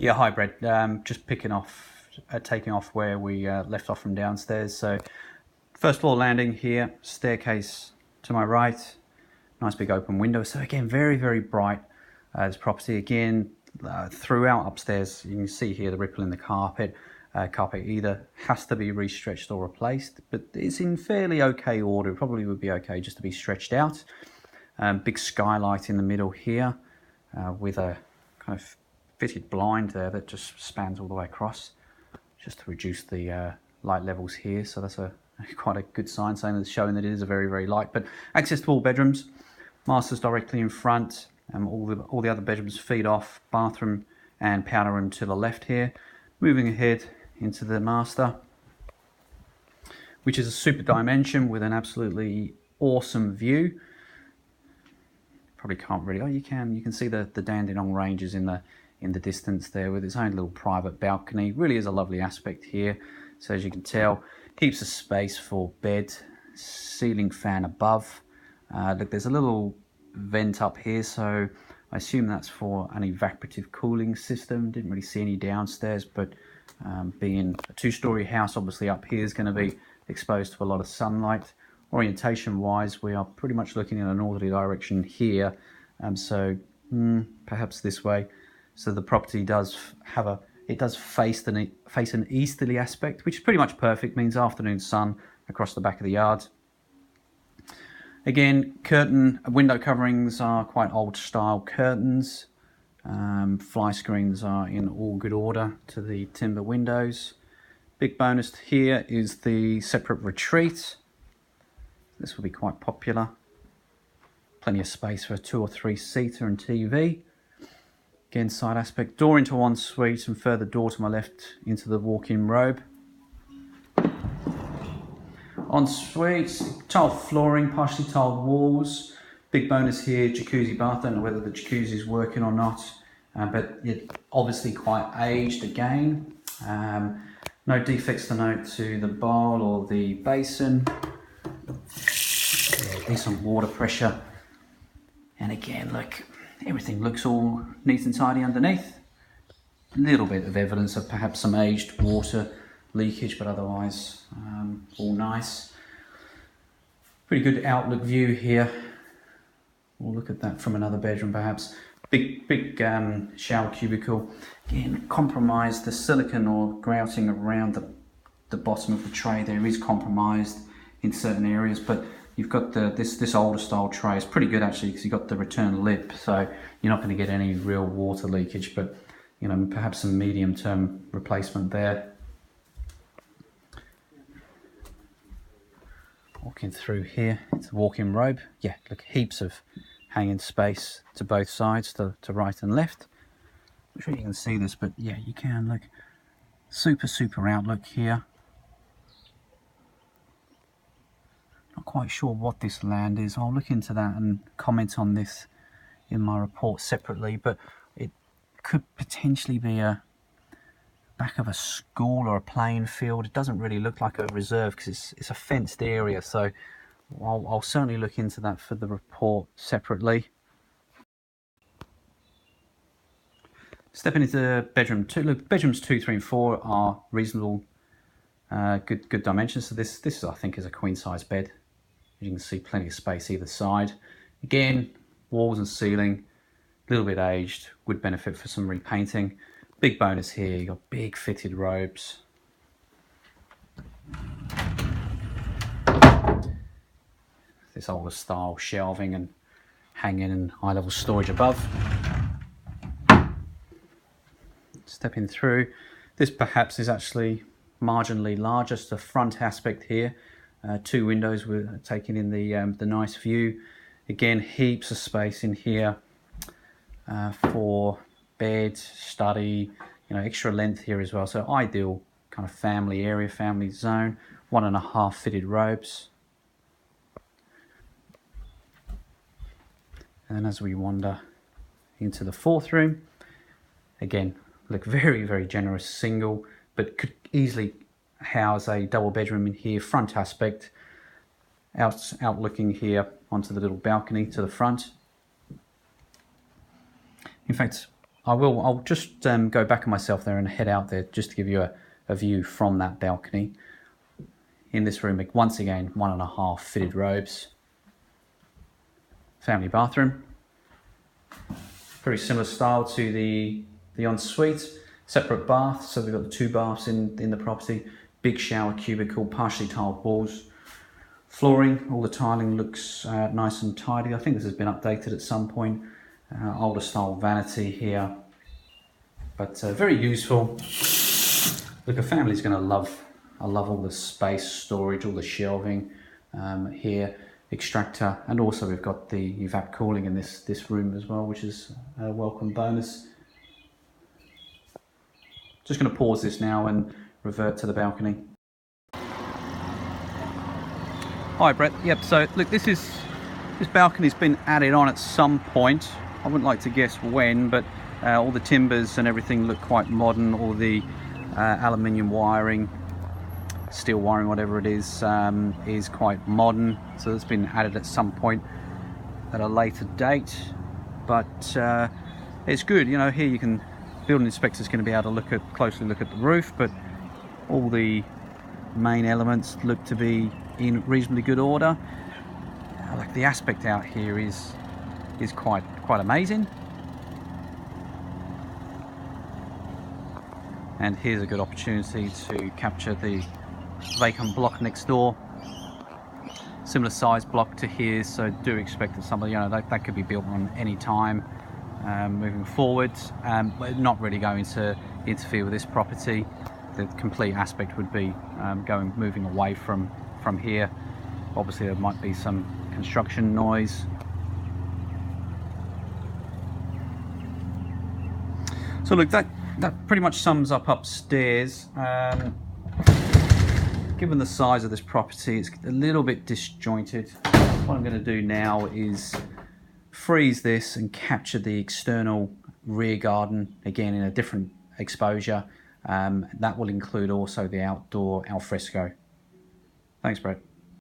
Yeah, hi Brett. Just taking off where we left off from downstairs. So, first floor landing here, staircase to my right, nice big open window. So again, very, very bright. This property again, throughout upstairs, you can see here the ripple in the carpet. Carpet either has to be restretched or replaced, but it's in fairly okay order. It probably would be okay just to be stretched out. Big skylight in the middle here, with a kind of fitted blind there that just spans all the way across, just to reduce the light levels here. So that's quite a good sign, saying that it's showing that it is a very, very light. But access to all bedrooms, master's directly in front. All the other bedrooms feed off, bathroom and powder room to the left here. Moving ahead into the master, which is a super dimension with an absolutely awesome view. Probably can't really. Oh, you can see the Dandenong Ranges in the distance there, with its own little private balcony. Really is a lovely aspect here. So as you can tell, heaps of space for bed, ceiling fan above. Look, there's a little vent up here, so I assume that's for an evaporative cooling system. Didn't really see any downstairs, but being a two-story house, obviously up here is going to be exposed to a lot of sunlight. Orientation wise, we are pretty much looking in a northerly direction here, so perhaps this way. So the property does face an easterly aspect, which is pretty much perfect. Means afternoon sun across the back of the yard. Again, window coverings are quite old style curtains. Fly screens are in all good order to the timber windows. Big bonus here is the separate retreat. This will be quite popular. Plenty of space for a 2 or 3 seater and TV. Again, side aspect, door into one suite and further door to my left into the walk-in robe. En suite, tiled flooring, partially tiled walls. Big bonus here, jacuzzi bath. Don't know whether the jacuzzi is working or not, but it's obviously quite aged again. No defects to note to the bowl or the basin. Yeah, decent water pressure. And again, look, everything looks all neat and tidy underneath. A little bit of evidence of perhaps some aged water leakage, but otherwise all nice. Pretty good outlook view here. We'll look at that from another bedroom perhaps. Big shower cubicle. Again, compromised. The silicone or grouting around the bottom of the tray there is compromised in certain areas, but you've got this older style tray. It's pretty good actually, because you've got the return lip, so you're not going to get any real water leakage, but you know, perhaps some medium term replacement there. Walking through here, it's a walk-in robe. Yeah, look, heaps of hanging space to both sides, to right and left. I'm sure you can see this, but yeah, you can. Look, super outlook here. Not quite sure what this land is. I'll look into that and comment on this in my report separately, but it could potentially be a back of a school or a playing field. It doesn't really look like a reserve because it's a fenced area, so I'll certainly look into that for the report separately. Stepping into bedroom 2. Look, bedrooms 2, 3 and 4 are reasonable, good dimensions. So this is, I think, is a queen size bed. As you can see, plenty of space either side. Again, walls and ceiling, a little bit aged, would benefit for some repainting. Big bonus here, you got big fitted robes. This older style shelving and hanging and high level storage above. Stepping through, this perhaps is actually marginally larger. Just the front aspect here. 2 windows with taking in the nice view. Again, heaps of space in here for bed, study, you know, extra length here as well. So ideal kind of family area, family zone. 1.5 fitted robes. And then as we wander into the 4th room, again, look, very generous single, but could easily house a double bedroom in here. Front aspect, out looking here onto the little balcony to the front. In fact, I'll just go back on myself there and head out there just to give you a view from that balcony. In this room, once again, 1.5 fitted robes. Family bathroom. Very similar style to the ensuite. Separate bath, so we've got the 2 baths in the property. Big shower cubicle, partially tiled walls. Flooring, all the tiling looks nice and tidy. I think this has been updated at some point. Older style vanity here, but very useful. Look, a family's going to love. I love all the space, storage, all the shelving here, extractor, and also we've got the evap cooling in this room as well, which is a welcome bonus. Just going to pause this now and revert to the balcony. Hi Brett. Yep. So look, this balcony's been added on at some point. I wouldn't like to guess when, but all the timbers and everything look quite modern. All the aluminium wiring, steel wiring, whatever it is quite modern. So it's been added at some point at a later date, but it's good. You know, here you can, building inspector's going to be able to closely look at the roof, but all the main elements look to be in reasonably good order. Like the aspect out here is quite amazing. And here's a good opportunity to capture the vacant block next door. Similar size block to here, so do expect that somebody, that could be built on any time moving forward. But not really going to interfere with this property. The complete aspect would be moving away from here. Obviously there might be some construction noise. So look, that pretty much sums up upstairs. Given the size of this property, it's a little bit disjointed. What I'm going to do now is freeze this and capture the external rear garden again in a different exposure. That will include also the outdoor alfresco. Thanks, Brett.